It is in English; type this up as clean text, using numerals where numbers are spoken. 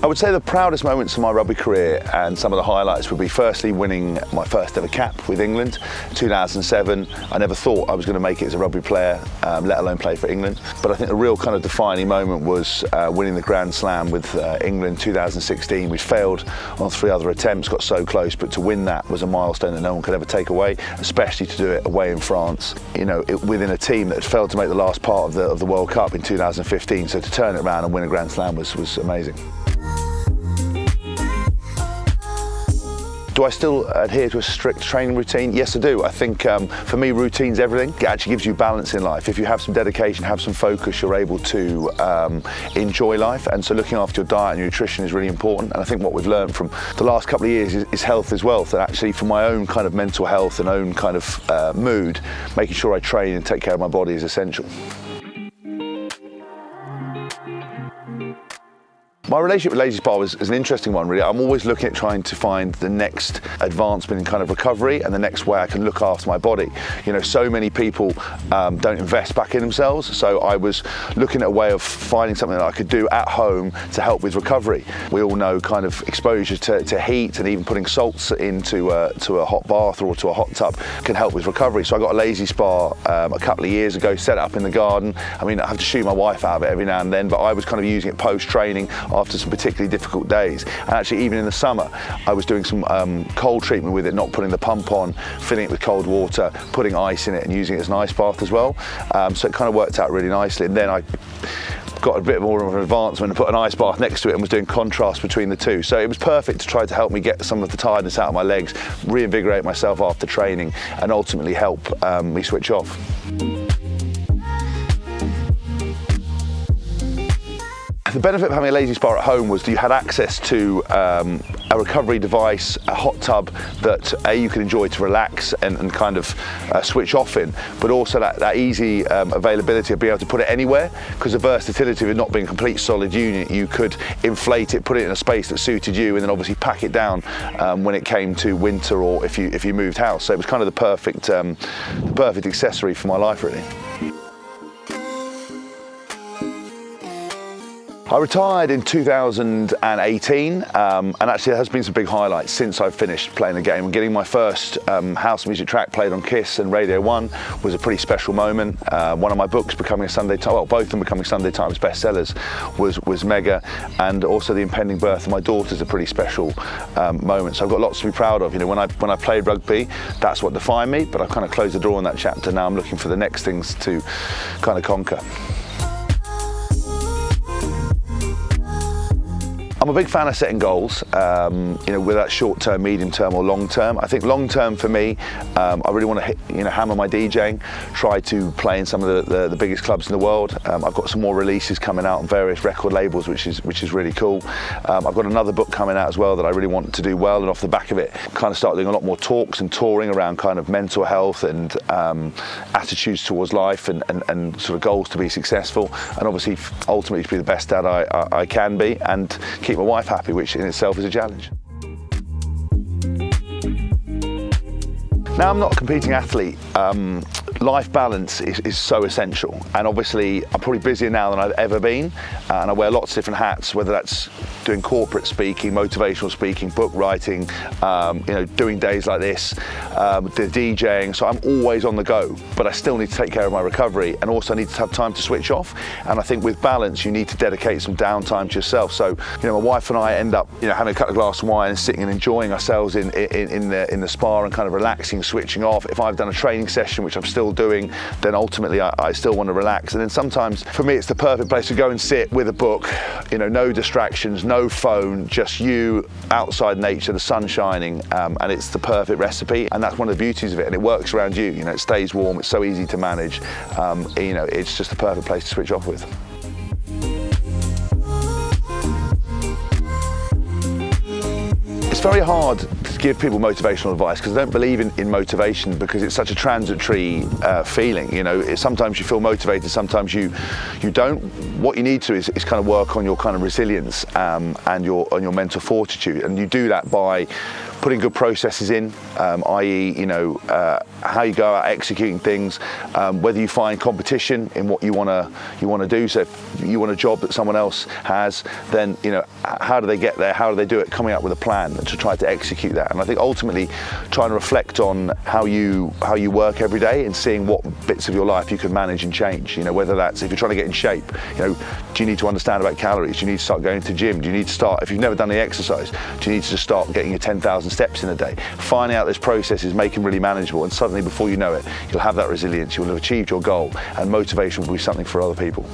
I would say the proudest moments of my rugby career and some of the highlights would be firstly winning my first ever cap with England, 2007. I never thought I was going to make it as a rugby player, let alone play for England. But I think the real kind of defining moment was winning the Grand Slam with England 2016. We failed on 3 other attempts, got so close, but to win that was a milestone that no one could ever take away, especially to do it away in France. You know, within a team that had failed to make the last part of the World Cup in 2015, so to turn it around and win a Grand Slam was amazing. Do I still adhere to a strict training routine? Yes, I do. I think for me, routine's everything. It actually gives you balance in life. If you have some dedication, have some focus, you're able to enjoy life. And so looking after your diet and your nutrition is really important. And I think what we've learned from the last couple of years is health is wealth. And actually for my own kind of mental health and own kind of mood, making sure I train and take care of my body is essential. My relationship with Lazy Spa is an interesting one, really. I'm always looking at trying to find the next advancement in kind of recovery and the next way I can look after my body. You know, so many people don't invest back in themselves, so I was looking at a way of finding something that I could do at home to help with recovery. We all know kind of exposure to heat and even putting salts into to a hot bath or to a hot tub can help with recovery. So I got a Lazy Spa a couple of years ago, set it up in the garden. I mean, I have to shoot my wife out of it every now and then, but I was kind of using it post-training after some particularly difficult days. And actually even in the summer, I was doing some cold treatment with it, not putting the pump on, filling it with cold water, putting ice in it and using it as an ice bath as well. So it kind of worked out really nicely. And then I got a bit more of an advancement and put an ice bath next to it and was doing contrast between the two. So it was perfect to try to help me get some of the tiredness out of my legs, reinvigorate myself after training and ultimately help me switch off. The benefit of having a Lazy Spa at home was that you had access to a recovery device, a hot tub that you could enjoy to relax and kind of switch off in, but also that easy availability of being able to put it anywhere, because the versatility of it not being a complete solid unit, you could inflate it, put it in a space that suited you, and then obviously pack it down when it came to winter or if you moved house. So it was kind of the perfect accessory for my life, really. I retired in 2018, and actually there has been some big highlights since I've finished playing the game. Getting my first house music track played on Kiss and Radio 1 was a pretty special moment. One of my books becoming a Sunday Times, well, both of them becoming Sunday Times bestsellers was mega, and also the impending birth of my daughter is a pretty special moment. So I've got lots to be proud of. You know, when I played rugby, that's what defined me, but I've kind of closed the door on that chapter. Now I'm looking for the next things to kind of conquer. I'm a big fan of setting goals, you know, whether that's short-term, medium-term or long-term. I think long-term for me, I really want to hammer my DJing, try to play in some of the biggest clubs in the world. I've got some more releases coming out on various record labels, which is really cool. I've got another book coming out as well that I really want to do well, and off the back of it, kind of start doing a lot more talks and touring around kind of mental health and attitudes towards life and sort of goals to be successful, and obviously ultimately to be the best dad I can be and keep my wife happy, which in itself is a challenge. Now I'm not a competing athlete. Life balance is so essential, and obviously I'm probably busier now than I've ever been, and I wear lots of different hats, whether that's doing corporate speaking, motivational speaking, book writing, you know, doing days like this, the DJing. So I'm always on the go, but I still need to take care of my recovery, and also need to have time to switch off. And I think with balance, you need to dedicate some downtime to yourself. So, you know, my wife and I end up, you know, having a couple of glasses of wine and sitting and enjoying ourselves in the spa and kind of relaxing, switching off. If I've done a training session, which I'm still doing, then ultimately I still want to relax. And then sometimes for me it's the perfect place to go and sit with a book, you know, no distractions, no phone, just you, outside nature, the sun shining, and it's the perfect recipe. And that's one of the beauties of it, and it works around you. You know, it stays warm, it's so easy to manage. You know, it's just the perfect place to switch off with. It's very hard to give people motivational advice because I don't believe in motivation, because it's such a transitory feeling. You know, sometimes you feel motivated, sometimes you don't. What you need to is kind of work on your kind of resilience and your mental fortitude, and you do that by putting good processes in, i.e., you know, how you go about executing things, whether you find competition in what you want to do. So if you want a job that someone else has, then, you know, how do they get there? How do they do it? Coming up with a plan to try to execute that. And I think ultimately trying to reflect on how you work every day and seeing what bits of your life you can manage and change. You know, whether that's if you're trying to get in shape, you know, do you need to understand about calories? Do you need to start going to the gym? Do you need to start, if you've never done any exercise, do you need to just start getting your 10,000 steps in a day? Finding out those processes, make them really manageable, and suddenly before you know it, you'll have that resilience, you'll have achieved your goal, and motivation will be something for other people.